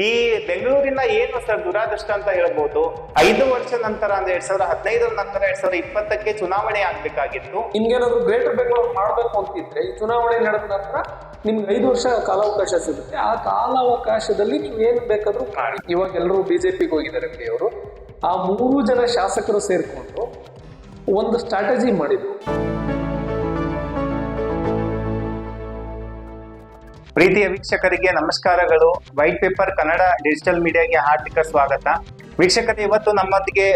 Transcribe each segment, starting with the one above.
ಈ ಬೆಂಗಳೂರಿನ ಏನು ಸರ್ ದುರಾದೃಷ್ಟ ಅಂತ ಹೇಳ್ಬೋದು. 5 ವರ್ಷ ನಂತರ ಅಂದ್ರೆ 2015 ನಂತರ 2020ಕ್ಕೆ ಚುನಾವಣೆ ಆಗ್ಬೇಕಾಗಿತ್ತು. ನಿಮ್ಗೇನಾದ್ರು ಗ್ರೇಟರ್ ಬೆಂಗಳೂರು ಮಾಡ್ಬೇಕು ಅಂತಿದ್ರೆ ಈ ಚುನಾವಣೆ ನಡೆದ ನಂತರ ನಿಮ್ಗೆ 5 ವರ್ಷ ಕಾಲಾವಕಾಶ ಸಿಗುತ್ತೆ. ಆ ಕಾಲಾವಕಾಶದಲ್ಲಿ ನೀವು ಏನ್ ಬೇಕಾದ್ರೂ ಮಾಡಿ. ಇವಾಗ ಎಲ್ಲರೂ ಬಿಜೆಪಿಗೆ ಹೋಗಿದ್ದಾರೆ ಅವರು. ಆ 3 ಜನ ಶಾಸಕರು ಸೇರ್ಕೊಂಡು ಒಂದು ಸ್ಟ್ರಾಟಜಿ ಮಾಡಿದ್ರು. ಪ್ರೀತಿಯ ವೀಕ್ಷಕರಿಗೆ ನಮಸ್ಕಾರಗಳು. ವೈಟ್ ಪೇಪರ್ ಕನ್ನಡ ಡಿಜಿಟಲ್ ಮೀಡಿಯಾಗೆ ಹಾರ್ದಿಕ ಸ್ವಾಗತ. ವೀಕ್ಷಕರೇ, ಇವತ್ತು ನಮ್ಮೊಂದಿಗೆ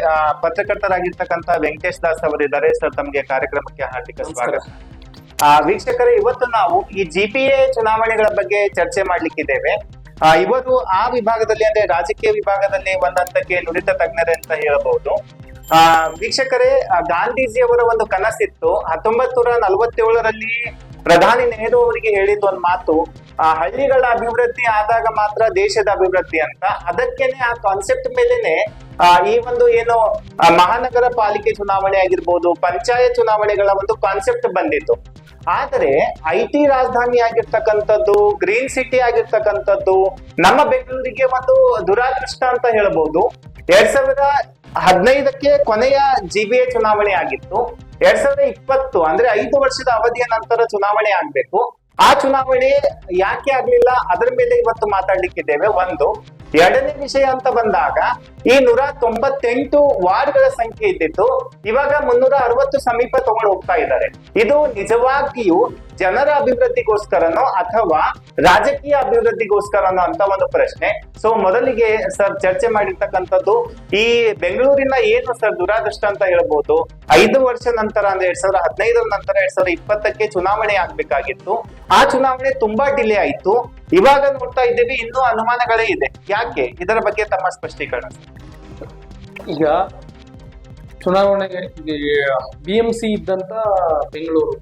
ಪತ್ರಕರ್ತರಾಗಿರ್ತಕ್ಕಂಥ ವೆಂಕಟೇಶ್ ದಾಸ್ ಅವರಿದ್ದಾರೆ. ಸರ್, ತಮಗೆ ಕಾರ್ಯಕ್ರಮಕ್ಕೆ ಹಾರ್ದಿಕ ಸ್ವಾಗತ. ವೀಕ್ಷಕರೇ, ಇವತ್ತು ನಾವು ಈ GPA ಚುನಾವಣೆಗಳ ಬಗ್ಗೆ ಚರ್ಚೆ ಮಾಡ್ಲಿಕ್ಕಿದ್ದೇವೆ. ಇವರು ಆ ವಿಭಾಗದಲ್ಲಿ ಅಂದ್ರೆ ರಾಜಕೀಯ ವಿಭಾಗದಲ್ಲಿ ಒಂದಂತಕ್ಕೆ ನುರಿತ ತಜ್ಞರೇ ಅಂತ ಹೇಳಬಹುದು. ವೀಕ್ಷಕರೇ, ಗಾಂಧೀಜಿಯವರ ಒಂದು ಕನಸಿತ್ತು. 1947ರಲ್ಲಿ ಪ್ರಧಾನಿ ನೆಹರು ಅವರಿಗೆ ಹೇಳಿದ ಒಂದು ಮಾತು, ಹಳ್ಳಿಗಳ ಅಭಿವೃದ್ಧಿ ಆದಾಗ ಮಾತ್ರ ದೇಶದ ಅಭಿವೃದ್ಧಿ ಅಂತ. ಅದಕ್ಕೇನೆ ಆ ಕಾನ್ಸೆಪ್ಟ್ ಮೇಲೆನೆ ಈ ಒಂದು ಏನು ಮಹಾನಗರ ಪಾಲಿಕೆ ಚುನಾವಣೆ ಆಗಿರ್ಬೋದು, ಪಂಚಾಯತ್ ಚುನಾವಣೆಗಳ ಒಂದು ಕಾನ್ಸೆಪ್ಟ್ ಬಂದಿತ್ತು. ಆದರೆ IT ರಾಜಧಾನಿ ಆಗಿರ್ತಕ್ಕಂಥದ್ದು, ಗ್ರೀನ್ ಸಿಟಿ ಆಗಿರ್ತಕ್ಕಂಥದ್ದು ನಮ್ಮ ಬೆಂಗಳೂರಿಗೆ ಒಂದು ದುರಾದೃಷ್ಟ ಅಂತ ಹೇಳ್ಬೋದು. 2015ಕ್ಕೆ ಕೊನೆಯ GBA ಚುನಾವಣೆ ಆಗಿತ್ತು. 2020 ಅಂದ್ರೆ 5 ವರ್ಷದ ಅವಧಿಯ ನಂತರ ಚುನಾವಣೆ ಆಗ್ಬೇಕು. ಆ ಚುನಾವಣೆ ಯಾಕೆ ಆಗ್ಲಿಲ್ಲ, ಅದರ ಮೇಲೆ ಇವತ್ತು ಮಾತಾಡ್ಲಿಕ್ಕಿದ್ದೇವೆ. ಒಂದು. ಎರಡನೇ ವಿಷಯ ಅಂತ ಬಂದಾಗ ಈ 198 ವಾರ್ಡ್ಗಳ ಸಂಖ್ಯೆ ಇದ್ದಿತ್ತು, ಇವಾಗ 360 ಸಮೀಪ ತಗೊಂಡು ಹೋಗ್ತಾ ಇದ್ದಾರೆ. ಇದು ನಿಜವಾಗಿಯೂ ಜನರ ಅಭಿವೃದ್ಧಿಗೋಸ್ಕರನೋ ಅಥವಾ ರಾಜಕೀಯ ಅಭಿವೃದ್ಧಿಗೋಸ್ಕರನೋ ಅಂತ ಒಂದು ಪ್ರಶ್ನೆ. ಸೊ ಮೊದಲಿಗೆ ಸರ್ ಚರ್ಚೆ ಮಾಡಿರ್ತಕ್ಕಂಥದ್ದು ಈ ಬೆಂಗಳೂರಿನ ಏನು ಸರ್ ದುರಾದೃಷ್ಟ ಅಂತ ಹೇಳ್ಬೋದು. 5 ವರ್ಷ ನಂತರ ಅಂದ್ರೆ 2015 ನಂತರ 2020ಕ್ಕೆ ಚುನಾವಣೆ ಆಗ್ಬೇಕಾಗಿತ್ತು. ಆ ಚುನಾವಣೆ ತುಂಬಾ ಡಿಲೇ ಆಯ್ತು. ಇವಾಗ ನೋಡ್ತಾ ಇದ್ದೇವೆ, ಇನ್ನೂ ಅನುಮಾನಗಳೇ ಇದೆ. ಯಾಕೆ? ಇದರ ಬಗ್ಗೆ ತಮ್ಮ ಸ್ಪಷ್ಟೀಕರಣ. ಈಗ ಚುನಾವಣೆಗೆ BMC ಇದ್ದಂತ ಬೆಂಗಳೂರು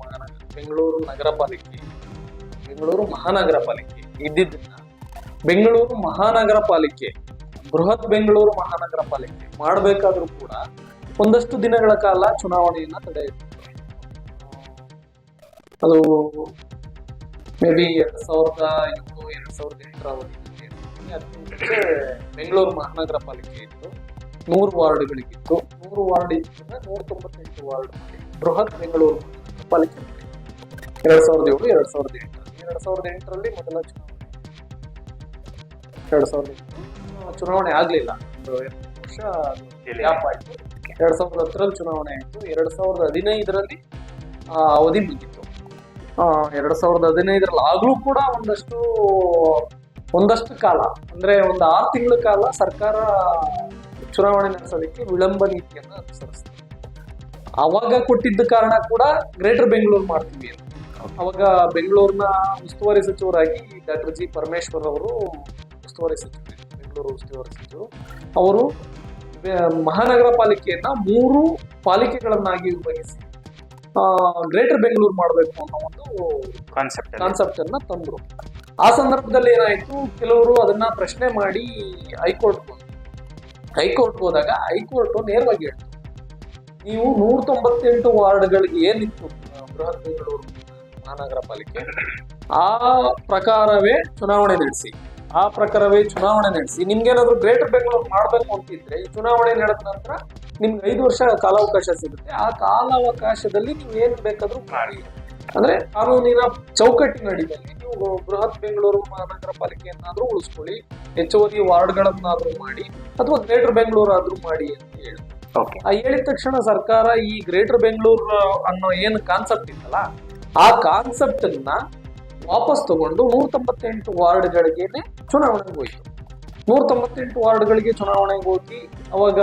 ನಗರ ಪಾಲಿಕೆ, ಬೆಂಗಳೂರು ಮಹಾನಗರ ಪಾಲಿಕೆ ಇದ್ದಿದ್ದನ್ನ ಬೆಂಗಳೂರು ಮಹಾನಗರ ಪಾಲಿಕೆ, ಬೃಹತ್ ಬೆಂಗಳೂರು ಮಹಾನಗರ ಪಾಲಿಕೆ ಮಾಡಬೇಕಾದ್ರೂ ಕೂಡ ಒಂದಷ್ಟು ದಿನಗಳ ಕಾಲ ಚುನಾವಣೆಯನ್ನ ತಡೆಯಿತು. ಅದು ಮೇ ಬಿ 2007-2008 ಅವಧಿಯಲ್ಲಿ ಬೆಂಗಳೂರು ಮಹಾನಗರ ಪಾಲಿಕೆ ಇತ್ತು. 100 ವಾರ್ಡ್ಗಳಿಗಿತ್ತು. 100 ವಾರ್ಡ್ ಇತ್ತು, 198 ವಾರ್ಡ್ ಮಾಡಿ ಬೃಹತ್ ಬೆಂಗಳೂರು ಪಾಲಿಕೆ 2007-2008. 2008ರಲ್ಲಿ ಮೊದಲ ಚುನಾವಣೆ ಆಗ್ಲಿಲ್ಲ. ಒಂದು 2 ವರ್ಷ ಗ್ಯಾಪ್ ಆಯ್ತು. 2010ರಲ್ಲಿ ಚುನಾವಣೆ ಆಯ್ತು. 2015ರಲ್ಲಿ ಅವಧಿ ಮುಗಿತ್ತು. 2015ರಲ್ಲಿ ಆಗ್ಲೂ ಕೂಡ ಒಂದಷ್ಟು ಕಾಲ ಅಂದ್ರೆ ಒಂದು 6 ತಿಂಗಳ ಕಾಲ ಸರ್ಕಾರ ಚುನಾವಣೆ ನಡೆಸೋದಕ್ಕೆ ವಿಳಂಬ ನೀತಿಯನ್ನು ಅನುಸರಿಸ್ತದೆ. ಅವಾಗ ಕೊಟ್ಟಿದ್ದ ಕಾರಣ ಕೂಡ ಗ್ರೇಟರ್ ಬೆಂಗಳೂರು ಮಾಡ್ತೀವಿ ಅಂತ. ಅವಾಗ ಬೆಂಗಳೂರಿನ ಉಸ್ತುವಾರಿ ಸಚಿವರಾಗಿ ಡಾಕ್ಟರ್ G. ಪರಮೇಶ್ವರ್ ಅವರು ಉಸ್ತುವಾರಿ ಸಚಿವರು, ಬೆಂಗಳೂರು ಉಸ್ತುವಾರಿ ಸಚಿವರು. ಅವರು ಮಹಾನಗರ ಪಾಲಿಕೆಯನ್ನ 3 ಪಾಲಿಕೆಗಳನ್ನಾಗಿ ವಿಭಜಿಸಿ ಗ್ರೇಟರ್ ಬೆಂಗಳೂರು ಮಾಡಬೇಕು ಅನ್ನೋ ಒಂದು ಕಾನ್ಸೆಪ್ಟ್ ಅನ್ನ ತಂದ್ರು. ಆ ಸಂದರ್ಭದಲ್ಲಿ ಏನಾಯ್ತು, ಕೆಲವರು ಅದನ್ನ ಪ್ರಶ್ನೆ ಮಾಡಿ ಹೈಕೋರ್ಟ್ ಹೋದಾಗ ಹೈಕೋರ್ಟ್ ನೇರವಾಗಿ ಹೇಳ್ತು, ನೀವು 198 ವಾರ್ಡ್ಗಳಿಗೆ ಏನಿತ್ತು ಬೃಹತ್ ಬೆಂಗಳೂರು ಮಹಾನಗರ ಪಾಲಿಕೆ, ಆ ಪ್ರಕಾರವೇ ಚುನಾವಣೆ ನಡೆಸಿ. ನಿಮ್ಗೇನಾದ್ರು ಗ್ರೇಟರ್ ಬೆಂಗಳೂರು ಮಾಡ್ಬೇಕು ಅಂತಿದ್ರೆ ಈ ಚುನಾವಣೆ ನಡೆದ ನಂತರ ನಿಮ್ಗೆ 5 ವರ್ಷ ಕಾಲಾವಕಾಶ ಸಿಗುತ್ತೆ. ಆ ಕಾಲಾವಕಾಶದಲ್ಲಿ ನೀವು ಏನ್ ಬೇಕಾದ್ರೂ ಮಾಡಿ, ಅಂದ್ರೆ ಕಾನೂನಿನ ಚೌಕಟ್ಟಿನ ಅಡಿಯಲ್ಲಿ ನೀವು ಬೃಹತ್ ಬೆಂಗಳೂರು ಮಹಾನಗರ ಪಾಲಿಕೆಯನ್ನಾದ್ರೂ ಉಳಿಸ್ಕೊಳ್ಳಿ, ಹೆಚ್ಚುವರಿ ವಾರ್ಡ್ಗಳನ್ನಾದ್ರೂ ಮಾಡಿ, ಅಥವಾ ಗ್ರೇಟರ್ ಬೆಂಗಳೂರು ಆದ್ರೂ ಮಾಡಿ ಅಂತ ಹೇಳಿ. ಹೇಳಿದ ತಕ್ಷಣ ಸರ್ಕಾರ ಈ ಗ್ರೇಟರ್ ಬೆಂಗಳೂರು ಅನ್ನೋ ಏನು ಕಾನ್ಸೆಪ್ಟ್ ಇತ್ತಲ್ಲ, ಆ ಕಾನ್ಸೆಪ್ಟ್ ಅನ್ನ ವಾಪಸ್ ತಗೊಂಡು 198 ವಾರ್ಡ್ಗಳಿಗೇನೆ ಚುನಾವಣೆಗೆ ಹೋಯ್ತು. 198 ವಾರ್ಡ್ಗಳಿಗೆ ಚುನಾವಣೆಗೆ ಹೋಗಿ ಅವಾಗ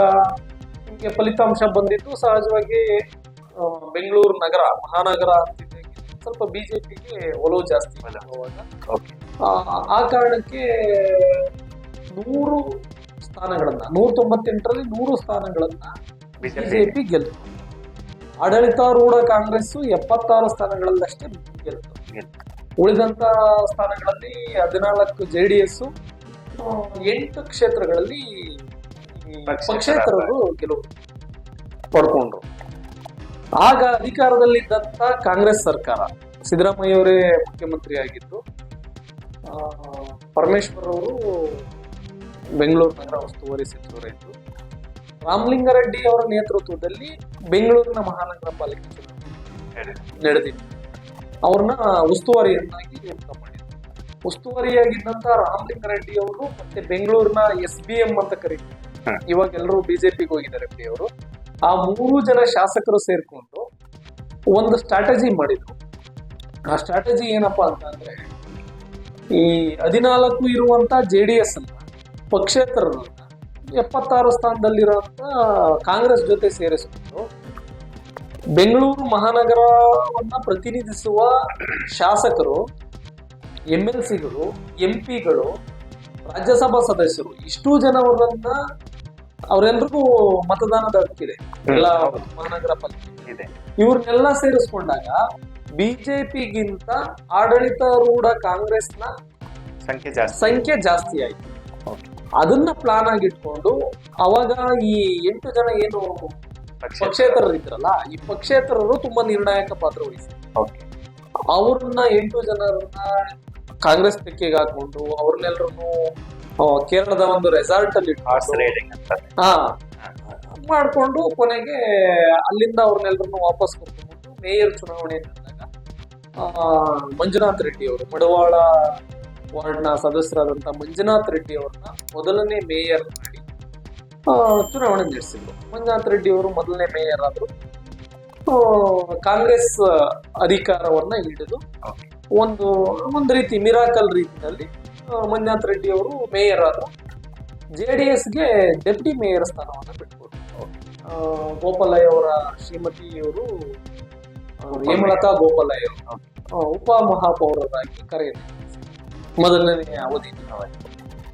ನಿಮಗೆ ಫಲಿತಾಂಶ ಬಂದಿತ್ತು. ಸಹಜವಾಗಿ ಬೆಂಗಳೂರು ಮಹಾನಗರ ಅಂತಿದ್ದಾಗ ಸ್ವಲ್ಪ ಬಿಜೆಪಿಗೆ ಒಲವು ಜಾಸ್ತಿ ಅವಾಗ. ಆ ಕಾರಣಕ್ಕೆ 198ರಲ್ಲಿ 100 ಸ್ಥಾನಗಳನ್ನ ಬಿಜೆಪಿ ಗೆಲ್ತು. ಆಡಳಿತಾರೂಢ ಕಾಂಗ್ರೆಸ್ 76 ಸ್ಥಾನಗಳಲ್ಲಷ್ಟೇ ಗೆಲ್ತು. ಉಳಿದಂತ ಸ್ಥಾನಗಳಲ್ಲಿ 14 JDS, 8 ಕ್ಷೇತ್ರಗಳಲ್ಲಿ ಪಕ್ಷೇತರರು ಗೆಲುವು ಪಡ್ಕೊಂಡ್ರು. ಆಗ ಅಧಿಕಾರದಲ್ಲಿದ್ದಂತ ಕಾಂಗ್ರೆಸ್ ಸರ್ಕಾರ, ಸಿದ್ದರಾಮಯ್ಯ ಅವರೇ ಮುಖ್ಯಮಂತ್ರಿ ಆಗಿದ್ದು, ಪರಮೇಶ್ವರ್ ಅವರು ಬೆಂಗಳೂರು ನಗರ ಉಸ್ತುವಾರಿ ಸಚಿವರಾಯಿತು. ರಾಮಲಿಂಗಾರೆಡ್ಡಿ ಅವರ ನೇತೃತ್ವದಲ್ಲಿ ಬೆಂಗಳೂರಿನ ಮಹಾನಗರ ಪಾಲಿಕೆ ಚುನಾವಣೆ ನಡೆದಿತ್ತು. ಅವ್ರನ್ನ ಉಸ್ತುವಾರಿಯನ್ನಾಗಿ ನೇಮಕ ಮಾಡಿದ್ರು. ಉಸ್ತುವಾರಿಯಾಗಿದ್ದಂತ ರಾಮಲಿಂಗಾರೆಡ್ಡಿ ಅವರು ಮತ್ತೆ ಬೆಂಗಳೂರಿನ SBM ಅಂತ ಕರೀತಾರೆ, ಇವಾಗ ಎಲ್ಲರೂ ಬಿಜೆಪಿಗೆ ಹೋಗಿದ್ದಾರೆ ಬಿಡಿ ಅವರು. ಆ 3 ಜನ ಶಾಸಕರು ಸೇರ್ಕೊಂಡು ಒಂದು ಸ್ಟ್ರಾಟಜಿ ಮಾಡಿದ್ರು. ಆ ಸ್ಟ್ರಾಟಜಿ ಏನಪ್ಪಾ ಅಂತಂದ್ರೆ, ಈ 14 ಇರುವಂತ JDS ಅನ್ನ ಪಕ್ಷೇತರರನ್ನ 76 ಸ್ಥಾನದಲ್ಲಿರುವಂತ ಕಾಂಗ್ರೆಸ್ ಜೊತೆ ಸೇರಿಸಿಕೊಂಡು ಬೆಂಗಳೂರು ಮಹಾನಗರವನ್ನ ಪ್ರತಿನಿಧಿಸುವ ಶಾಸಕರು, MLCಗಳು, MP ಗಳು, ರಾಜ್ಯಸಭಾ ಸದಸ್ಯರು, ಇಷ್ಟು ಜನವರನ್ನ ಅವರೆಲ್ಲರಿಗೂ ಮತದಾನದ ಹಕ್ಕಿದೆ ಎಲ್ಲ ಮಹಾನಗರ ಪಾಲಿಕೆ ಇದೆ. ಇವ್ರನ್ನೆಲ್ಲ ಸೇರಿಸ್ಕೊಂಡಾಗ ಬಿಜೆಪಿಗಿಂತ ಆಡಳಿತಾರೂಢ ಕಾಂಗ್ರೆಸ್ನ ಸಂಖ್ಯೆ ಜಾಸ್ತಿ ಆಯ್ತು. ಅದನ್ನ ಪ್ಲಾನ್ ಆಗಿಟ್ಕೊಂಡು ಅವಾಗ ಈ 8 ಜನ ಏನು ಪಕ್ಷೇತರರು ಇದ್ರಲ್ಲ, ಈ ಪಕ್ಷೇತರರು ತುಂಬಾ ನಿರ್ಣಾಯಕ ಪಾತ್ರ ವಹಿಸಿದ್ರು. ಅವ್ರನ್ನ 8 ಜನರನ್ನ ಕಾಂಗ್ರೆಸ್ ತೆಕ್ಕೆಗೆ ಹಾಕೊಂಡು ಅವ್ರನ್ನೆಲ್ಲರನ್ನು ಕೇರಳದ ಒಂದು ರೆಸಾರ್ಟ್ ಅಲ್ಲಿ ಮಾಡ್ಕೊಂಡು ಕೊನೆಗೆ ಅಲ್ಲಿಂದ ಅವ್ರನ್ನೆಲ್ಲರನ್ನು ವಾಪಸ್ ಕರ್ಕೊಂಡು ಮೇಯರ್ ಚುನಾವಣೆ ನಡೆದಾಗ ಮಂಜುನಾಥ್ ರೆಡ್ಡಿ ಅವರು, ಮಡವಾಳ ವಾರ್ಡ್ನ ಸದಸ್ಯರಾದಂತ ಮಂಜುನಾಥ್ ರೆಡ್ಡಿ ಅವ್ರನ್ನ ಮೊದಲನೇ ಮೇಯರ್ ಮಾಡಿ ಚುನಾವಣೆ ನಡೆಸಿದ್ರು. ಮಂಜುನಾಥ್ ರೆಡ್ಡಿ ಅವರು ಮೊದಲನೇ ಮೇಯರ್ ಆದ್ರು. ಕಾಂಗ್ರೆಸ್ ಅಧಿಕಾರವನ್ನ ಹಿಡಿದು ಒಂದು ರೀತಿ ಮಿರಾಕಲ್ ರೀತಿಯಲ್ಲಿ ಮಂಜುನಾಥ್ ರೆಡ್ಡಿ ಅವರು ಮೇಯರ್ ಆದ್ರು. JDSಗೆ ಡೆಪ್ಟಿ ಮೇಯರ್ ಸ್ಥಾನವನ್ನ ಬಿಟ್ಕೊಟ್ರು. ಗೋಪಾಲಯ್ಯ ಅವರ ಶ್ರೀಮತಿಯವರು ಹೇಮಲತಾ ಗೋಪಾಲಯ್ಯ ಉಪಮಹಾಪೌರರಾಗಿ ಕರೆಯಿದ್ರು ಮೊದಲನೇ ಅವಧಿ.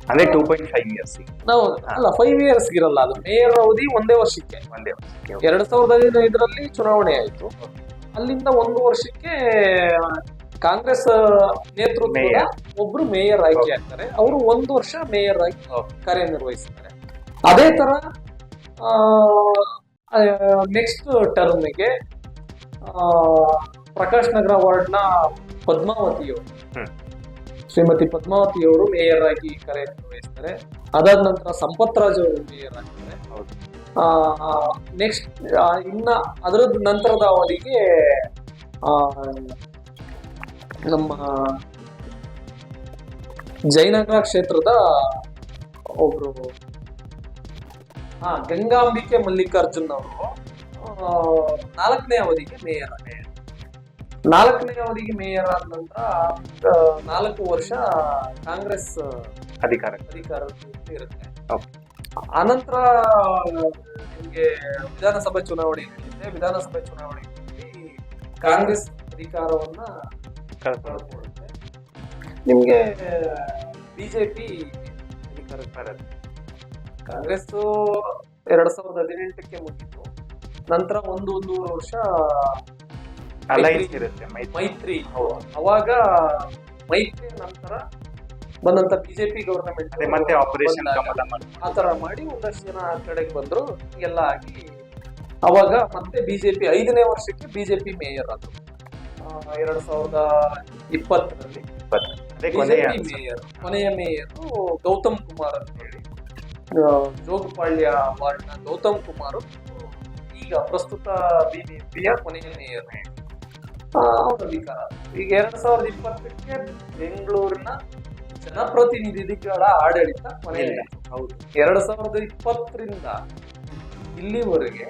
ಅಂದ್ರೆ 2.5 years ಅಲ್ಲ, 5 years ಇರಲ್ಲ, ಅದು ಮೇಯರ್ ಅವಧಿ ಒಂದೇ ವರ್ಷಕ್ಕೆ. 2015ರಲ್ಲಿ ಚುನಾವಣೆ ಆಯ್ತು. ಅಲ್ಲಿಂದ 1 ವರ್ಷಕ್ಕೆ ಕಾಂಗ್ರೆಸ್ ನೇತೃತ್ವದ ಒಬ್ರು ಮೇಯರ್ ಆಯ್ಕೆ ಆಗ್ತಾರೆ. ಅವರು 1 ವರ್ಷ ಮೇಯರ್ ಆಗಿ ಕಾರ್ಯನಿರ್ವಹಿಸ್ತಾರೆ. ಅದೇ ತರ ನೆಕ್ಸ್ಟ್ ಟರ್ಮ್ಗೆ ಪ್ರಕಾಶ್ ನಗರ ವಾರ್ಡ್ನ ಪದ್ಮಾವತಿಯವರು, ಶ್ರೀಮತಿ ಪದ್ಮಾವತಿಯವರು ಮೇಯರ್ ಆಗಿ ಕಾರ್ಯನಿರ್ವಹಿಸ್ತಾರೆ. ಅದಾದ ನಂತರ ಸಂಪತ್ ರಾಜ್ ಅವರು ಮೇಯರ್ ಆಗ್ತಾರೆ. ನೆಕ್ಸ್ಟ್ ಇನ್ನ ಅದರ ನಂತರದ ಅವಧಿಗೆ ನಮ್ಮ ಜಯನಗರ ಕ್ಷೇತ್ರದ ಒಬ್ರು ಗಂಗಾಂಬಿಕೆ ಮಲ್ಲಿಕಾರ್ಜುನ್ ಅವರು 4ನೇ ಅವಧಿಗೆ ಮೇಯರ್ ಆಗಿದೆ. 4ನೇ ಅವಧಿಗೆ ಮೇಯರ್ ಆದ ನಂತರ 4 ವರ್ಷ ಕಾಂಗ್ರೆಸ್ ಅಧಿಕಾರ ಇರುತ್ತೆ. ಆನಂತರ ನಿಮ್ಗೆ ವಿಧಾನಸಭೆ ಚುನಾವಣೆ ನಡೆಯುತ್ತೆ. ವಿಧಾನಸಭೆ ಚುನಾವಣೆಯಲ್ಲಿ ಕಾಂಗ್ರೆಸ್ ಅಧಿಕಾರವನ್ನ ಕಳ್ಕೊಳ್ಳುತ್ತೆ. ನಿಮ್ಗೆ ಬಿಜೆಪಿ ಅಧಿಕಾರಕ್ಕೆ ಬರುತ್ತೆ. ಕಾಂಗ್ರೆಸ್ 2018ಕ್ಕೆ ಮುಗಿತು. ನಂತರ ಒಂದೂವರೆ ವರ್ಷ ಮೈತ್ರಿ. ಅವಾಗ ಮೈತ್ರಿ ನಂತರ ಬಂದಂತ ಬಿಜೆಪಿ ಗವರ್ನಮೆಂಟ್ ಮತ್ತೆ ಆಪರೇಷನ್ ಆತರ ಮಾಡಿ ಒಂದಷ್ಟು ಜನ ಆ ಕಡೆಗೆ ಬಂದ್ರು, ಎಲ್ಲ ಆಗಿ ಅವಾಗ ಮತ್ತೆ ಬಿಜೆಪಿ 5ನೇ ವರ್ಷಕ್ಕೆ ಬಿಜೆಪಿ ಮೇಯರ್ ಆದ್ರು. 2020ರಲ್ಲಿ ಕೊನೆಯ ಮೇಯರ್ ಗೌತಮ್ ಕುಮಾರ್ ಅಂತ ಹೇಳಿ, ಜೋಗಪಾಳ್ಯ ವಾರ್ಡ್ನ ಗೌತಮ್ ಕುಮಾರ್ ಈಗ ಪ್ರಸ್ತುತ ಬಿಜೆಪಿಯ ಕೊನೆಯ ಮೇಯರ್ ಅವರ ಅಧಿಕಾರ. ಈಗ 2020ಕ್ಕೆ ಬೆಂಗಳೂರಿನ ಜನಪ್ರತಿನಿಧಿಗಳ ಆಡಳಿತ ಕೊನೆಯಲ್ಲಿ. ಹೌದು, 2020ರಿಂದ ಇಲ್ಲಿವರೆಗೆ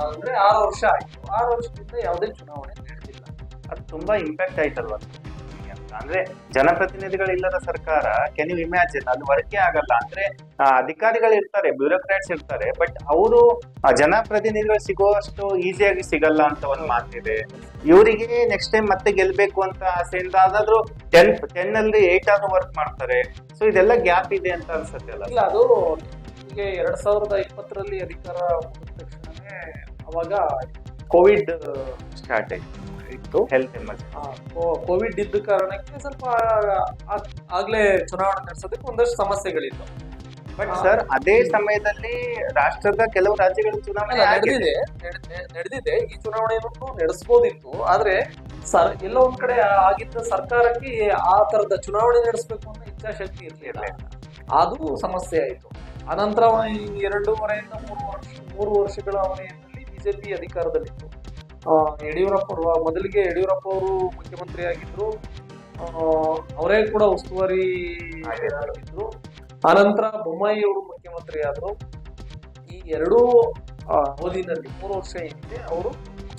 ಅಂದ್ರೆ 6 ವರ್ಷ ಆಯ್ತು. 6 ವರ್ಷದಿಂದ ಯಾವುದೇ ಚುನಾವಣೆ ನಡೆದಿಲ್ಲ. ಅದು ತುಂಬಾ ಇಂಪ್ಯಾಕ್ಟ್ ಆಯ್ತಲ್ವ? ಅಂದ್ರೆ ಜನಪ್ರತಿನಿಧಿಗಳಿಲ್ಲದ ಸರ್ಕಾರ, ಕೆನ್ ಯು ಇಮ್ಯಾಜಿನ್, ಅದು ವರ್ಕೇ ಆಗಲ್ಲ. ಅಂದ್ರೆ ಅಧಿಕಾರಿಗಳು ಇರ್ತಾರೆ, ಬ್ಯೂರೋಕ್ರಾಟ್ಸ್ ಇರ್ತಾರೆ, ಬಟ್ ಅವರು ಜನಪ್ರತಿನಿಧಿಗಳು ಸಿಗುವಷ್ಟು ಈಸಿಯಾಗಿ ಸಿಗಲ್ಲ ಅಂತ ಒಂದು ಮಾತಿದೆ. ಇವರಿಗೆ ನೆಕ್ಸ್ಟ್ ಟೈಮ್ ಮತ್ತೆ ಗೆಲ್ಬೇಕು ಅಂತ ಆಸೆಯಿಂದ ಅದಾದ್ರೂ 10 ಅಲ್ಲಿ 8 ಆದ್ರೂ ವರ್ಕ್ ಮಾಡ್ತಾರೆ. ಸೊ ಇದೆಲ್ಲ ಗ್ಯಾಪ್ ಇದೆ ಅಂತ ಅನ್ಸುತ್ತೆ ಅಲ್ಲ? ಇಲ್ಲ, ಅದು ಈಗ 2020ರಲ್ಲಿ ಅಧಿಕಾರ ಮುಗಿದ ತಕ್ಷಣನೇ ಅವಾಗ ಕೋವಿಡ್ ಸ್ಟಾರ್ಟ್ ಆಯ್ತು, ಹೆಲ್ತ್ ಎಮರ್ಜೆನ್ಸಿ. ಕೋವಿಡ್ ಇದ್ದ ಕಾರಣಕ್ಕೆ ಸ್ವಲ್ಪ ಆಗ್ಲೇ ಚುನಾವಣೆ ನಡೆಸೋದಕ್ಕೆ ಒಂದಷ್ಟು ಸಮಸ್ಯೆಗಳಿತ್ತು. ಬಟ್ ಸರ್ ಅದೇ ಸಮಯದಲ್ಲಿ ರಾಷ್ಟ್ರದ ಕೆಲವು ರಾಜ್ಯಗಳ ಚುನಾವಣೆ ಆಗಿದೆ. ನಡೆದಿದೆ ಈ ಚುನಾವಣೆಯನ್ನು ನಡೆಸಬಹುದಿತ್ತು. ಆದ್ರೆ ಎಲ್ಲ ಒಂದ್ ಕಡೆ ಆಗಿದ್ದ ಸರ್ಕಾರಕ್ಕೆ ಆ ತರದ ಚುನಾವಣೆ ನಡೆಸಬೇಕು ಅನ್ನೋ ಇಚ್ಛಾಶಕ್ತಿ ಇರ್ಲಿಲ್ಲ. ಅದು ಸಮಸ್ಯೆ ಆಯ್ತು. ಅನಂತರ 2.5 ಮೂರು ವರ್ಷಗಳ ಅವಧಿಯಲ್ಲಿ ಬಿಜೆಪಿ ಅಧಿಕಾರದಲ್ಲಿತ್ತು. ಯಡಿಯೂರಪ್ಪ ಮೊದಲಿಗೆ ಯಡಿಯೂರಪ್ಪ ಅವರು ಮುಖ್ಯಮಂತ್ರಿ ಆಗಿದ್ರು, ಅವರೇ ಕೂಡ ಉಸ್ತುವಾರಿ ಆಗಿದ್ರು. ಆನಂತರ ಬೊಮ್ಮಾಯಿ ಅವರು ಮುಖ್ಯಮಂತ್ರಿ ಆದ್ರು. ಈ ಎರಡೂ ಅವಧಿನಲ್ಲಿ 3 ವರ್ಷ ಹಿಂದೆ ಅವರು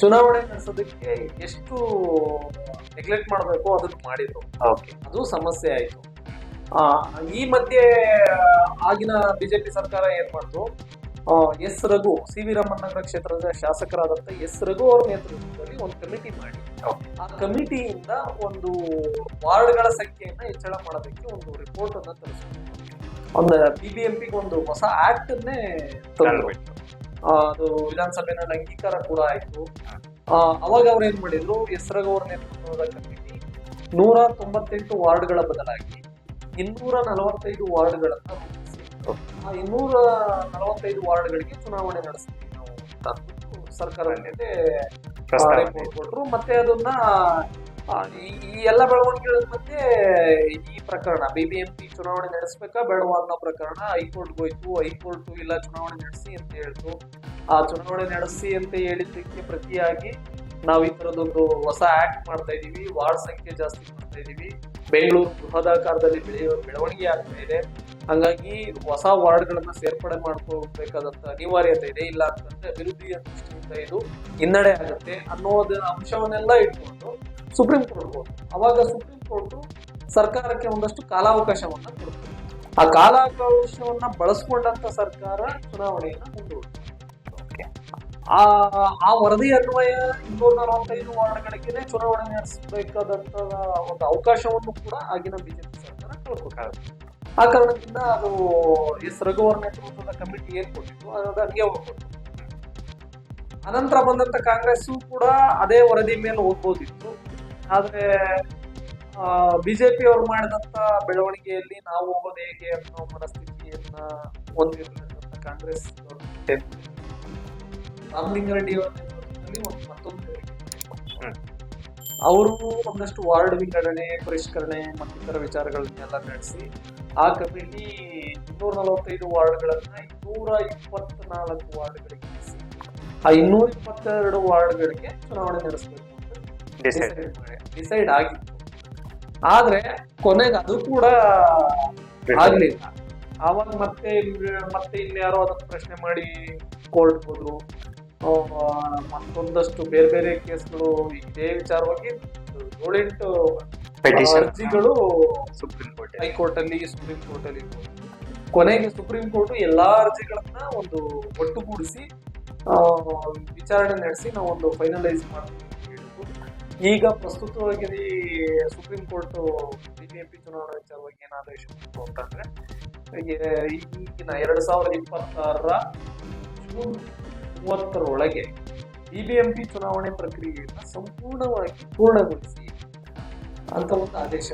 ಚುನಾವಣೆ ನಡೆಸೋದಕ್ಕೆ ಎಷ್ಟು ನೆಗ್ಲೆಕ್ಟ್ ಮಾಡಬೇಕು ಅದನ್ನು ಮಾಡಿದ್ರು. ಅದು ಸಮಸ್ಯೆ ಆಯ್ತು. ಈ ಮಧ್ಯೆ ಆಗಿನ ಬಿಜೆಪಿ ಸರ್ಕಾರ ಏನ್ ಮಾಡ್ತು, S Raghu, C V Ramanagara ಕ್ಷೇತ್ರದ ಶಾಸಕರಾದಂತ ಎಸ್ ರಘು ಅವರ ನೇತೃತ್ವದಲ್ಲಿ ಒಂದು ಕಮಿಟಿ ಮಾಡಿ ಆ ಕಮಿಟಿಯಿಂದ ಒಂದು ವಾರ್ಡ್ಗಳ ಸಂಖ್ಯೆಯನ್ನ ಹೆಚ್ಚಳ ಮಾಡೋದಕ್ಕೆ ಒಂದು ರಿಪೋರ್ಟ್ ಅನ್ನ ತರಿಸಿದ್ರು. ಒಂದು ಬಿಬಿಎಂಪಿಗೆ ಒಂದು ಹೊಸ ಆಕ್ಟ್ ಅನ್ನೇ ತಂದ್ಬಿಟ್ಟು ಅದು ವಿಧಾನಸಭೆನಲ್ಲಿ ಅಂಗೀಕಾರ ಕೂಡ ಆಯ್ತು. ಅವಾಗ ಅವ್ರು ಏನ್ ಮಾಡಿದ್ರು, ಎಸ್ ರಘು ಅವರ ನೇತೃತ್ವದ ಕಮಿಟಿ 198 ವಾರ್ಡ್ಗಳ ಬದಲಾಗಿ 245 ವಾರ್ಡ್ಗಳನ್ನ ರೂಪಿಸಿ ಆ 245 ವಾರ್ಡ್ಗಳಿಗೆ ಚುನಾವಣೆ ನಡೆಸ್ತೀವಿ ನಾವು ಅಂತ ಸರ್ಕಾರದ ಮೇಲೆ ರಿಪೋರ್ಟ್ ಕೊಟ್ರು. ಮತ್ತೆ ಅದನ್ನ ಈ ಎಲ್ಲ ಬೆಳವಣಿಗೆಗಳ ಮಧ್ಯೆ ಈ ಪ್ರಕರಣ ಬಿಬಿಎಂಪಿ ಚುನಾವಣೆ ನಡೆಸಬೇಕಾ ಬೇಡವಾ ಅನ್ನೋ ಪ್ರಕರಣ ಹೈಕೋರ್ಟ್ಗೆ ಹೋಯ್ತು. ಹೈಕೋರ್ಟ್ ಇಲ್ಲ ಚುನಾವಣೆ ನಡೆಸಿ ಅಂತ ಹೇಳ್ತು. ಆ ಚುನಾವಣೆ ನಡೆಸಿ ಅಂತ ಹೇಳಿದ್ದಕ್ಕೆ ಪ್ರತಿಯಾಗಿ ನಾವು ಈ ತರದೊಂದು ಹೊಸ ಆಕ್ಟ್ ಮಾಡ್ತಾ ಇದೀವಿ, ವಾರ್ಡ್ ಸಂಖ್ಯೆ ಜಾಸ್ತಿ ಮಾಡ್ತಾ ಇದೀವಿ, ಬೆಂಗಳೂರು ಬೃಹದಾಕಾರದಲ್ಲಿ ಬೆಳವಣಿಗೆ ಆಗ್ತಾ ಇದೆ, ಹಂಗಾಗಿ ಹೊಸ ವಾರ್ಡ್ಗಳನ್ನ ಸೇರ್ಪಡೆ ಮಾಡ್ಕೋಬೇಕಾದಂತ ಅನಿವಾರ್ಯತೆ ಇದೆ. ಇಲ್ಲ ಅಂತಂದ್ರೆ ಅಭಿವೃದ್ಧಿಯ ದೃಷ್ಟಿಯಿಂದ ಇದು ಹಿನ್ನಡೆ ಆಗುತ್ತೆ ಅನ್ನೋದ ಅಂಶವನ್ನೆಲ್ಲ ಇಟ್ಕೊಂಡು ಸುಪ್ರೀಂ ಕೋರ್ಟ್ ಹೋದ್ರು. ಅವಾಗ ಸುಪ್ರೀಂ ಕೋರ್ಟ್ ಸರ್ಕಾರಕ್ಕೆ ಒಂದಷ್ಟು ಕಾಲಾವಕಾಶವನ್ನ ಕೊಡ್ತು. ಆ ಕಾಲಾವಕಾಶವನ್ನ ಬಳಸ್ಕೊಂಡಂತ ಸರ್ಕಾರ ಚುನಾವಣೆಯನ್ನ ಮುಂದೂಡಿತು. ಆ ವರದಿ ಅನ್ವಯ 245 ವಾರ್ಡ್ಗಳಿಗೆ ಚುನಾವಣೆ ನಡೆಸಬೇಕಾದಂತ ಒಂದು ಅವಕಾಶವನ್ನು ಕೂಡ ಆಗಿನ ಬಿಜೆಪಿ ಸರ್ಕಾರ ಕಳ್ಕೊಬೇಕಾಗುತ್ತೆ. ಆ ಕಾರಣದಿಂದ ಅದು ಎಸ್ ರಘು ಅವರ ನೇತೃತ್ವದ ಕಮಿಟಿ ಏನ್ ಕೊಟ್ಟಿತ್ತು ಅದು ಹಂಗೆ ಹೋಗ್ಬೋದು. ಅನಂತರ ಬಂದಂತ ಕಾಂಗ್ರೆಸ್ ಕೂಡ ಅದೇ ವರದಿ ಮೇಲೆ ಹೋಗ್ಬೋದಿತ್ತು. ಆದ್ರೆ ಬಿಜೆಪಿ ಅವರು ಮಾಡಿದಂತ ಬೆಳವಣಿಗೆಯಲ್ಲಿ ನಾವು ಹೋಗೋದು ಹೇಗೆ ಅನ್ನೋ ಮನಸ್ಥಿತಿಯನ್ನ ಹೊಂದಿರತಕ್ಕಂಥ ಕಾಂಗ್ರೆಸ್ ರಾಮಲಿಂಗಾರೆಡ್ಡಿ ಅವರ ನೇತೃತ್ವದಲ್ಲಿ ಮತ್ತೊಂದು ಅವರು ಒಂದಷ್ಟು ವಾರ್ಡ್ ವಿಂಗಡಣೆ, ಪರಿಷ್ಕರಣೆ ಮತ್ತಿತರ ವಿಚಾರಗಳನ್ನೆಲ್ಲ ನಡೆಸಿ ಆ ಕಮಿಟಿ 245 ವಾರ್ಡ್ಗಳನ್ನ 224 ವಾರ್ಡ್ಗಳಿಗೆ ಇರಿಸಿ ಆ 222 ವಾರ್ಡ್ಗಳಿಗೆ ಚುನಾವಣೆ ನಡೆಸಬೇಕು ಅಂತ ಡಿಸೈಡ್ ಆಗಿತ್ತು. ಆದ್ರೆ ಕೊನೆಗೆ ಅದು ಕೂಡ ಆಗ್ಲಿಲ್ಲ. ಆವಾಗ ಮತ್ತೆ ಇನ್ಯಾರೋ ಅದನ್ನ ಪ್ರಶ್ನೆ ಮಾಡಿ ಕೋರ್ಟ್ ಹೋದ್ರು. ಮತ್ತೊಂದಷ್ಟು ಬೇರೆ ಬೇರೆ ಕೇಸ್ಗಳು ಇದೇ ವಿಚಾರವಾಗಿ 7-8 ಅರ್ಜಿಗಳು ಸುಪ್ರೀಂ ಕೋರ್ಟ್, ಹೈಕೋರ್ಟ್ ಅಲ್ಲಿ, ಸುಪ್ರೀಂ ಕೋರ್ಟ್ ಅಲ್ಲಿ. ಕೊನೆಗೆ ಸುಪ್ರೀಂ ಕೋರ್ಟ್ ಎಲ್ಲಾ ಅರ್ಜಿಗಳನ್ನ ಒಂದು ಒಟ್ಟುಗೂಡಿಸಿ ವಿಚಾರಣೆ ನಡೆಸಿ ನಾವು ಒಂದು ಫೈನಲೈಸ್ ಮಾಡ್ತೀವಿ ಅಂತ ಹೇಳಿದ್ರು. ಈಗ ಪ್ರಸ್ತುತವಾಗಿ ಸುಪ್ರೀಂ ಕೋರ್ಟ್ ಬಿಜೆಪಿ ಚುನಾವಣಾ ವಿಚಾರವಾಗಿ ಏನ್ ಆದೇಶ ಕೊಟ್ಟು ಅಂತಂದ್ರೆ, ಈಗಿನ 2026ರ ಜೂನ್ 30ರೊಳಗೆ ಬಿಬಿಎಂಪಿ ಚುನಾವಣೆ ಪ್ರಕ್ರಿಯೆಯನ್ನ ಸಂಪೂರ್ಣವಾಗಿ ಪೂರ್ಣಗೊಳಿಸಿ ಅಂತ ಒಂದು ಆದೇಶ.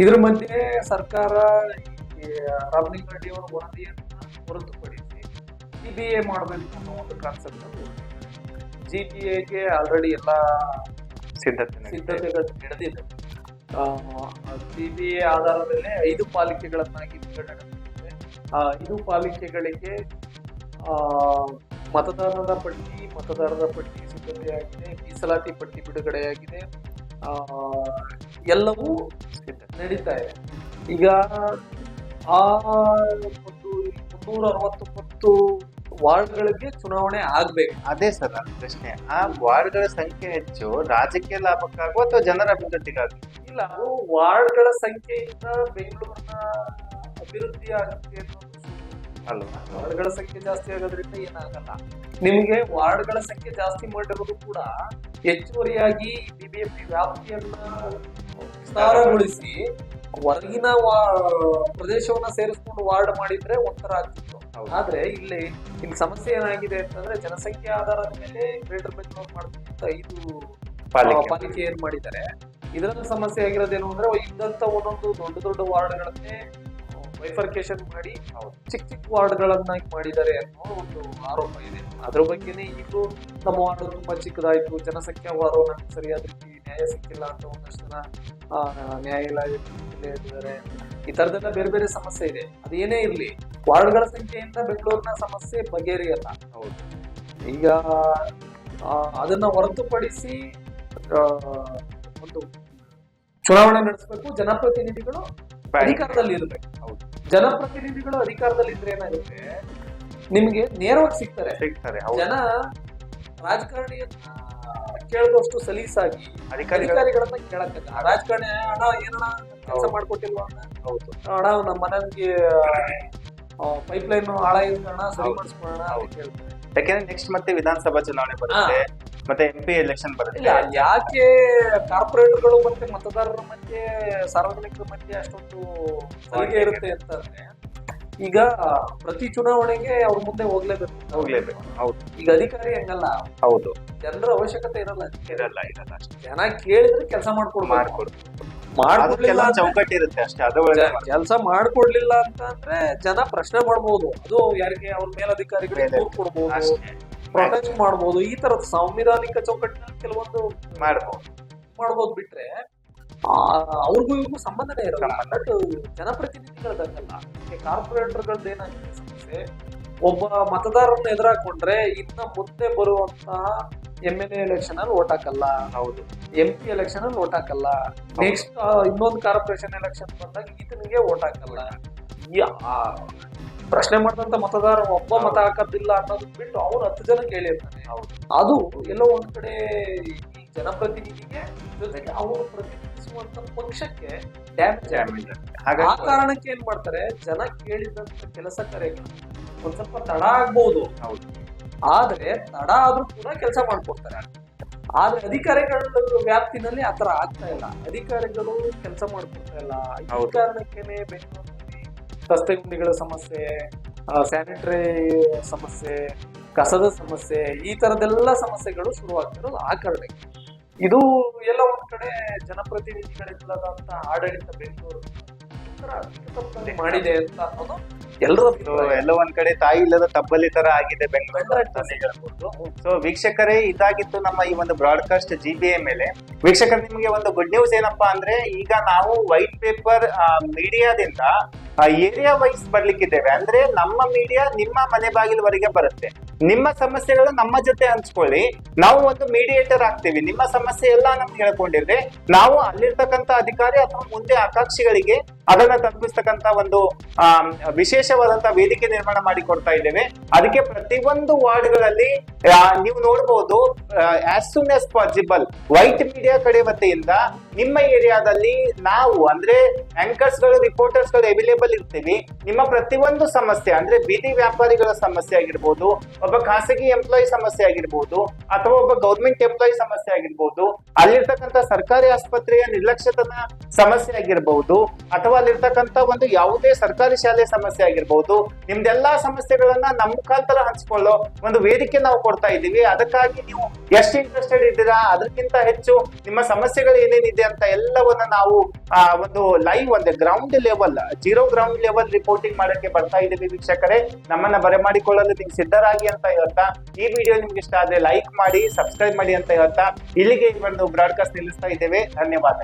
ಇದ್ರ ಮಧ್ಯೆ ಸರ್ಕಾರ ರಾಮಲಿಂಗಾರೆಡ್ಡಿ ಅವರ ವರದಿಯನ್ನ ಹೊರತುಪಡಿಸಿ ಸಿಬಿಎ ಮಾಡಬೇಕು ಅನ್ನೋ ಒಂದು ಕಾನ್ಸೆಪ್ಟ್ ಅದು. ಜಿಟಿಎಗೆ ಆಲ್ರೆಡಿ ಎಲ್ಲ ಸಿದ್ಧತೆಗಳು ನಡೆದಿದೆ. ಸಿಬಿಎ ಆಧಾರದಲ್ಲಿ 5 ಪಾಲಿಕೆಗಳನ್ನಾಗಿ ವಿಂಗಡಣೆ ಮಾಡಿದೆ. ಆ 5 ಪಾಲಿಕೆಗಳಿಗೆ ಮತದಾರರ ಪಟ್ಟಿ ಸಿದ್ಧತೆಯಾಗಿದೆ, ಮೀಸಲಾತಿ ಪಟ್ಟಿ ಬಿಡುಗಡೆಯಾಗಿದೆ, ಎಲ್ಲವೂ ನಡೀತಾ ಇದೆ. ಈಗ ಆ ಒಂದು 369 ವಾರ್ಡ್ಗಳಿಗೆ ಚುನಾವಣೆ ಆಗ್ಬೇಕು. ಅದೇ ಸರ್ ನನ್ನ ಪ್ರಶ್ನೆ, ಆ ವಾರ್ಡ್ಗಳ ಸಂಖ್ಯೆ ಹೆಚ್ಚು ರಾಜಕೀಯ ಲಾಭಕ್ಕಾಗುವ ಅಥವಾ ಜನರ ಅಭಿವೃದ್ಧಿಗಾಗಿ? ಇಲ್ಲ, ವಾರ್ಡ್ಗಳ ಸಂಖ್ಯೆಯಿಂದ ಬೆಂಗಳೂರಿನ ಅಭಿವೃದ್ಧಿ ಆಗುತ್ತೆ ಅಲ್ವಾ. ವಾರ್ಡ್ಗಳ ಸಂಖ್ಯೆ ಜಾಸ್ತಿ ಆಗೋದ್ರಿಂದ ಏನಾಗಲ್ಲ. ನಿಮ್ಗೆ ವಾರ್ಡ್ಗಳ ಸಂಖ್ಯೆ ಜಾಸ್ತಿ ಮಾಡಿರೋದು ಕೂಡ ಹೆಚ್ಚುವರಿಯಾಗಿ ಬಿಬಿಎಂಪಿ ವ್ಯಾಪ್ತಿಯನ್ನ ವಿಸ್ತಾರಗೊಳಿಸಿ ಹೊರಗಿನ ಪ್ರದೇಶವನ್ನ ಸೇರಿಸ್ಕೊಂಡು ವಾರ್ಡ್ ಮಾಡಿದ್ರೆ ಒಂಥರ ಆಗ್ತಿತ್ತು. ಆದ್ರೆ ಇಲ್ಲಿ ಸಮಸ್ಯೆ ಏನಾಗಿದೆ ಅಂತಂದ್ರೆ, ಜನಸಂಖ್ಯೆ ಆಧಾರದ ಮೇಲೆ ಗ್ರೇಟರ್ ಬೆಂಗಳೂರು ಮಾಡ್ತಕ್ಕಂಥ 5 ಪಾಲಿಕೆ ಏನ್ ಮಾಡಿದ್ದಾರೆ. ಇದರಲ್ಲಿ ಸಮಸ್ಯೆ ಆಗಿರೋದೇನು ಅಂದ್ರೆ, ಇದ್ದಂತ ಒಂದೊಂದು ದೊಡ್ಡ ವಾರ್ಡ್ಗಳನ್ನೇ ಬೈಫರ್ಕೇಶನ್ ಮಾಡಿ ಚಿಕ್ಕ ಚಿಕ್ಕ ವಾರ್ಡ್ಗಳನ್ನಾಗಿ ಮಾಡಿದ್ದಾರೆ ಅನ್ನೋ ಒಂದು ಆರೋಪ ಇದೆ. ಅದ್ರ ಬಗ್ಗೆನೇ ಈಗಲೂ ನಮ್ಮ ವಾರ್ಡ್ ತುಂಬಾ ಚಿಕ್ಕದಾಯ್ತು, ಜನಸಂಖ್ಯಾ ವಾರು ನಮ್ಗೆ ಸರಿಯಾದ ರೀತಿ ನ್ಯಾಯ ಸಿಕ್ಕಿಲ್ಲ ಅಂತ ಒಂದಷ್ಟು ಜನ ನ್ಯಾಯಾಲಯದಲ್ಲಿ ಇದ್ದಾರೆ. ಈ ತರದೆಲ್ಲ ಬೇರೆ ಬೇರೆ ಸಮಸ್ಯೆ ಇದೆ. ಅದೇನೇ ಇರ್ಲಿ, ವಾರ್ಡ್ಗಳ ಸಂಖ್ಯೆಯಿಂದ ಬೆಂಗಳೂರಿನ ಸಮಸ್ಯೆ ಬಗೆಹರಿಯಲ್ಲ. ಈಗ ಅದನ್ನ ಹೊರತುಪಡಿಸಿ ಒಂದು ಚುನಾವಣೆ ನಡೆಸಬೇಕು, ಜನಪ್ರತಿನಿಧಿಗಳು ಅಧಿಕಾರದಲ್ಲಿ ಇರಬೇಕು. ಜನಪ್ರತಿನಿಧಿಗಳು ಅಧಿಕಾರದಲ್ಲಿ ಇದ್ರೆ ಏನಾಗುತ್ತೆ, ನಿಮ್ಗೆ ನೇರವಾಗಿ ಸಿಗ್ತಾರೆ. ಜನ ರಾಜಕಾರಣಿಯನ್ನ ಕೇಳಿದಷ್ಟು ಸಲೀಸಾಗಿ ಅಧಿಕಾರಿಗಳನ್ನ ಕೇಳಕ್ಕಾಗಲ್ಲ. ರಾಜಕಾರಣಿ ಹಣ ಏನಣ್ಣ ಕೆಲಸ ಮಾಡ್ಕೊಟ್ಟಿಲ್ವಾ ಅಣ್ಣ, ನಮ್ಮ ಮನೆಗೆ ಪೈಪ್ಲೈನ್ ಹಾಳಾಗಿರೋಣ ಸರಿ ಮಾಡಿಸ್ಕೊಳ್ಳೋಣ ಅಂತ ಕೇಳ್ತಾರೆ. ಯಾಕೆಂದ್ರೆ ನೆಕ್ಸ್ಟ್ ಮತ್ತೆ ವಿಧಾನಸಭಾ ಚುನಾವಣೆ ಬರುತ್ತೆ, ಮತ್ತೆ MP ಎಲೆಕ್ಷನ್ ಬರುತ್ತೆ. ಯಾಕೆ ಕಾರ್ಪೊರೇಟರ್ಗಳು ಮತ್ತೆ ಮತದಾರರ ಮಧ್ಯೆ ಸಾರ್ವಜನಿಕರ ಮಧ್ಯೆ ಅಷ್ಟೊಂದು ಸಲಿಗೆ ಇರುತ್ತೆ ಅಂತಂದ್ರೆ, ಈಗ ಪ್ರತಿ ಚುನಾವಣೆಗೆ ಅವ್ರ ಮುಂದೆ ಹೋಗ್ಲೇಬೇಕು. ಹೌದು. ಈಗ ಅಧಿಕಾರಿ ಹಂಗಲ್ಲ. ಹೌದು. ಜನರ ಅವಶ್ಯಕತೆ ಇರಲ್ಲ. ಜನ ಕೇಳಿದ್ರೆ ಕೆಲಸ ಮಾಡ್ಕೊಡ್ಲಿಲ್ಲ ಚೌಕಟ್ಟು ಇರುತ್ತೆ ಅಷ್ಟೇ. ಅದು ಕೆಲಸ ಮಾಡ್ಕೊಡ್ಲಿಲ್ಲ ಅಂತಂದ್ರೆ ಜನ ಪ್ರಶ್ನೆ ಮಾಡ್ಬೋದು. ಅದು ಯಾರಿಗೆ ಅವ್ರ ಮೇಲಧಿಕಾರಿಗಳಿಗೆ ಕೊಡ್ಬೋದು, ಪ್ರೊಟೆಸ್ಟ್ ಮಾಡ್ಬೋದು. ಈ ತರದ ಸಾಂವಿಧಾನಿಕ ಚೌಕಟ್ಟಿನಲ್ಲಿ ಕೆಲವೊಂದು ಮಾಡ್ಬೋದು. ಬಿಟ್ರೆ ಅವ್ರಿಗೂ ಇವ್ರಿಗೂ ಸಂಬಂಧನೇ ಇರಲ್ಲ. ಬಟ್ ಜನಪ್ರತಿನಿಧಿಗಳದಂಗಲ್ಲ. ಕಾರ್ಪೊರೇಟರ್ಗಳದ್ದು ಏನಾಗಿದೆ ಸಮಸ್ಯೆ, ಒಬ್ಬ ಮತದಾರರನ್ನ ಎದುರಾಕೊಂಡ್ರೆ ಇನ್ನ ಮುಂದೆ ಬರುವಂತಹ MLA ಎಲೆಕ್ಷನ್ ಅಲ್ಲಿ ಓಟ್ ಹಾಕಲ್ಲ. ಹೌದು. MP ಎಲೆಕ್ಷನ್ ಅಲ್ಲಿ ಓಟ್ ಹಾಕಲ್ಲ. ನೆಕ್ಸ್ಟ್ ಇನ್ನೊಂದು ಕಾರ್ಪೊರೇಷನ್ ಎಲೆಕ್ಷನ್ ಬಂದಾಗ ಈತನಿಗೆ ಓಟ್ ಹಾಕಲ್ಲ. ಪ್ರಶ್ನೆ ಮಾಡಿದಂತ ಮತದಾರ ಒಬ್ಬ ಮತ ಹಾಕೋದಿಲ್ಲ ಅನ್ನೋದು ಬಿಟ್ಟು ಅವ್ರು 10 ಜನ ಕೇಳಿರ್ತಾನೆ. ಅದು ಎಲ್ಲೋ ಒಂದ್ ಕಡೆ ಈ ಜನಪ್ರತಿನಿಧಿಗೆ ಜೊತೆಗೆ ಅವರು ಪ್ರತಿನಿಧಿಸುವಂತ ಪಕ್ಷಕ್ಕೆ ಡ್ಯಾಮೇಜ್. ಆ ಕಾರಣಕ್ಕೆ ಏನ್ ಮಾಡ್ತಾರೆ, ಜನ ಕೇಳಿದಂತ ಕೆಲಸ ಕಾರ್ಯಗಳು ಒಂದ್ ಸ್ವಲ್ಪ ತಡ ಆಗ್ಬಹುದು. ಆದ್ರೆ ತಡ ಆದ್ರೂ ಕೂಡ ಕೆಲಸ ಮಾಡ್ಕೊಡ್ತಾರೆ. ಆದ್ರೆ ಅಧಿಕಾರಿಗಳ ವ್ಯಾಪ್ತಿನಲ್ಲಿ ಆತರ ಆಗ್ತಾ ಇಲ್ಲ. ಅಧಿಕಾರಿಗಳು ಕೆಲಸ ಮಾಡ್ಕೊಡ್ತಾ ಇಲ್ಲ. ಈ ಕಾರಣಕ್ಕೇನೆ ಬೆಂಗಳೂರಿನಲ್ಲಿ ರಸ್ತೆ ಗುಂಡಿಗಳ ಸಮಸ್ಯೆ, ಸ್ಯಾನಿಟರಿ ಸಮಸ್ಯೆ, ಕಸದ ಸಮಸ್ಯೆ, ಈ ತರದೆಲ್ಲ ಸಮಸ್ಯೆಗಳು ಶುರುವಾಗ್ತಿರೋದು ಆ ಕಾರಣಕ್ಕೆ. ಇದು ಎಲ್ಲ ಒಂದ್ ಕಡೆ ಜನಪ್ರತಿನಿಧಿಗಳಿಲ್ಲದಂತ ಆಡಳಿತ ಬೆಂಗಳೂರು ಮಾಡಿದೆ ಅಂತ ಅನ್ನೋದು ಎಲ್ಲ ಒಂದ್ ಕಡೆ ತಾಯಿ ಇಲ್ಲದ ತಬ್ಬಲಿ ತರ ಆಗಿದೆ ಬೆಂಗಳೂರು ಅಂತಾನೆ ಹೇಳ್ಬೋದು. ಸೊ ವೀಕ್ಷಕರೇ, ಇದಾಗಿತ್ತು ನಮ್ಮ ಈ ಒಂದು ಬ್ರಾಡ್ಕಾಸ್ಟ್ GBA ಮೇಲೆ. ವೀಕ್ಷಕರು, ನಿಮ್ಗೆ ಒಂದು ಗುಡ್ ನ್ಯೂಸ್ ಏನಪ್ಪಾ ಅಂದ್ರೆ, ಈಗ ನಾವು ವೈಟ್ ಪೇಪರ್ ಮೀಡಿಯಾದಿಂದ ಏರಿಯಾ ವೈಸ್ ಬರ್ಲಿಕ್ಕಿದ್ದೇವೆ. ಅಂದ್ರೆ ನಮ್ಮ ಮೀಡಿಯಾ ನಿಮ್ಮ ಮನೆ ಬಾಗಿಲವರೆಗೆ ಬರುತ್ತೆ. ನಿಮ್ಮ ಸಮಸ್ಯೆಗಳು ನಮ್ಮ ಜೊತೆ ಹಂಚ್ಕೊಳ್ಳಿ. ನಾವು ಒಂದು ಮೀಡಿಯೇಟರ್ ಆಗ್ತೀವಿ. ನಿಮ್ಮ ಸಮಸ್ಯೆ ಎಲ್ಲ ನಮ್ಗೆ ಹೇಳ್ಕೊಂಡಿದ್ರೆ ನಾವು ಅಲ್ಲಿರ್ತಕ್ಕಂಥ ಅಧಿಕಾರಿ ಅಥವಾ ಮುಂದೆ ಆಕಾಂಕ್ಷಿಗಳಿಗೆ ಅದನ್ನ ತಲುಪಿಸ್ತಕ್ಕಂಥ ಒಂದು ವಿಶೇಷವಾದಂತ ವೇದಿಕೆ ನಿರ್ಮಾಣ ಮಾಡಿ ಕೊಡ್ತಾ ಇದ್ದೇವೆ. ಅದಕ್ಕೆ ಪ್ರತಿಯೊಂದು ವಾರ್ಡ್ಗಳಲ್ಲಿ ನೀವು ನೋಡ್ಬೋದು, as soon as possible white media ಕಡೆ ವತಿಯಿಂದ ನಿಮ್ಮ ಏರಿಯಾದಲ್ಲಿ ನಾವು ಅಂದ್ರೆ ಆಂಕರ್ಸ್ ಗಳು, ರಿಪೋರ್ಟರ್ಸ್ ಗಳು ಅವೈಲೇಬಲ್ ಇರ್ತೀವಿ. ನಿಮ್ಮ ಪ್ರತಿಯೊಂದು ಸಮಸ್ಯೆ ಅಂದ್ರೆ ಬೀದಿ ವ್ಯಾಪಾರಿಗಳ ಸಮಸ್ಯೆ ಆಗಿರ್ಬೋದು, ಒಬ್ಬ ಖಾಸಗಿ ಎಂಪ್ಲಾಯಿ ಸಮಸ್ಯೆ ಆಗಿರ್ಬೋದು, ಅಥವಾ ಒಬ್ಬ ಗೌರ್ಮೆಂಟ್ ಎಂಪ್ಲಾಯಿ ಸಮಸ್ಯೆ ಆಗಿರ್ಬೋದು, ಅಲ್ಲಿರ್ತಕ್ಕಂಥ ಸರ್ಕಾರಿ ಆಸ್ಪತ್ರೆಯ ನಿರ್ಲಕ್ಷ್ಯತನ ಸಮಸ್ಯೆ ಆಗಿರ್ಬಹುದು, ಅಥವಾ ಅಲ್ಲಿರ್ತಕ್ಕಂಥ ಒಂದು ಯಾವುದೇ ಸರ್ಕಾರಿ ಶಾಲೆ ಸಮಸ್ಯೆ ಆಗಿರ್ಬಹುದು, ನಿಮ್ದೆಲ್ಲಾ ಸಮಸ್ಯೆಗಳನ್ನ ನಮ್ಮ ಮುಖಾಂತರ ಹಂಚಿಕೊಳ್ಳೋ ಒಂದು ವೇದಿಕೆ ನಾವು ಕೊಡ್ತಾ ಇದ್ದೀವಿ. ಅದಕ್ಕಾಗಿ ನೀವು ಎಷ್ಟು ಇಂಟ್ರೆಸ್ಟೆಡ್ ಇದ್ದೀರಾ, ಅದಕ್ಕಿಂತ ಹೆಚ್ಚು ನಿಮ್ಮ ಸಮಸ್ಯೆಗಳು ಏನೇನಿದೆ ಅಂತ ಎಲ್ಲವನ್ನ ನಾವು ಒಂದು ಲೈವ್ ಒಂದು ground level, zero ground level reporting ಮಾಡಕ್ಕೆ ಬರ್ತಾ ಇದ್ದೀವಿ. ವೀಕ್ಷಕರೇ, ನಮ್ಮನ್ನ ಬರಮಾಡಿಕೊಳ್ಳಲು ನೀವು ಸಿದ್ಧರಾಗಿ ಅಂತ ಹೇಳ್ತಾ, ಈ ವಿಡಿಯೋ ನಿಮ್ಗೆ ಇಷ್ಟ ಆದ್ರೆ ಲೈಕ್ ಮಾಡಿ, ಸಬ್ಸ್ಕ್ರೈಬ್ ಮಾಡಿ ಅಂತ ಹೇಳ್ತಾ ಇಲ್ಲಿಗೆ ಈ ಒಂದು ಬ್ರಾಡ್ಕಾಸ್ಟ್ ನಿಲ್ಲಿಸ್ತಾ ಇದ್ದೇವೆ. ಧನ್ಯವಾದ.